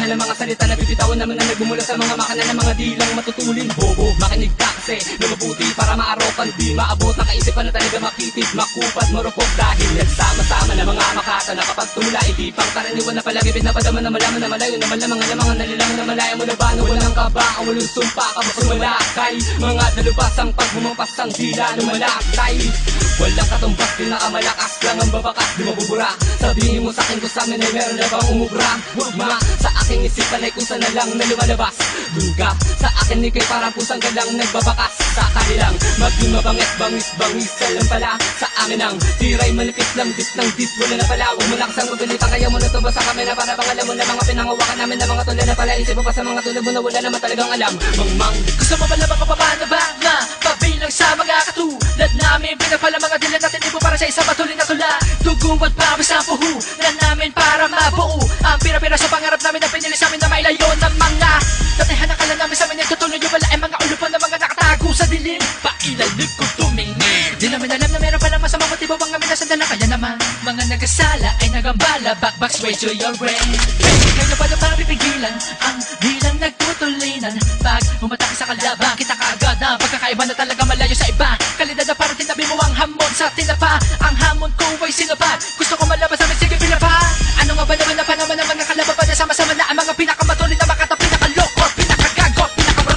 mahal ang mga salita na bibitawan naman na nagbumula sa mga makina ng mga dilang matutulin. Bobo, makinig ka kasi na mabuti para maarokan, di maabot na kaisipan na talaga makitid, makupad, marupok dahil nagsama-sama na mga makata na kapag tumula, hindi pang karaniwan na palagi pinapadaman na malaman na malayo naman lang mga nalilang na malaya mo na ba na walang kaba ang walong sumpa kapag malakay mga dalubasang pag humampas ang dila lumalakay. Walang katumbas, pinakamalakas lang ang babakas, di mabubura. Sabihin mo sa'kin kung sa'min ay meron na bang umubra. Wugma sa aking isipan ay kung saan na lang na lumalabas. Duga sa akin ikay parang pusang galang nagbabakas. Sa kanilang maging mabangis, bangis alam pala sa amin ang tiray malipis lang dis ng dis. Wala na pala, huwag mo lakas ang magalita, kaya mo natuba sa kamera para bang alam mo na mga pinangawakan namin na mga tulad na pala. Isip mo pa sa mga tulad mo na wala naman talagang alam. Mang gusto mo pala makapapano ba na pabilang sa mga katulad namin? Pinapala mga dilan natin ibo para sa isang patuloy na tula. Dugo at pawis ang puho na namin para mabuo ang pira-pira sa pangarap namin na pinili sa amin na mailayo ng mga datihan ng kala namin sa amin. Nagtutuloy yung wala ay mga ulupan ng mga nakatago sa dilim. Pailalim ko tumingin, di namin alam na meron pa ng masamang motibo bang kami nasandala. Kaya naman mga nagkasala ay nagambala, back straight to your brain. Kaya pa na mapipigilan ang bilang nagtutulinan. Pag humatake sa kalaban, kita kaagad na pagkakaiba na talaga malayo sa iba. Kalidad na parang tinabi mo ang hamon sa tinapa. Ang hamon ko ay sinapa. Gusto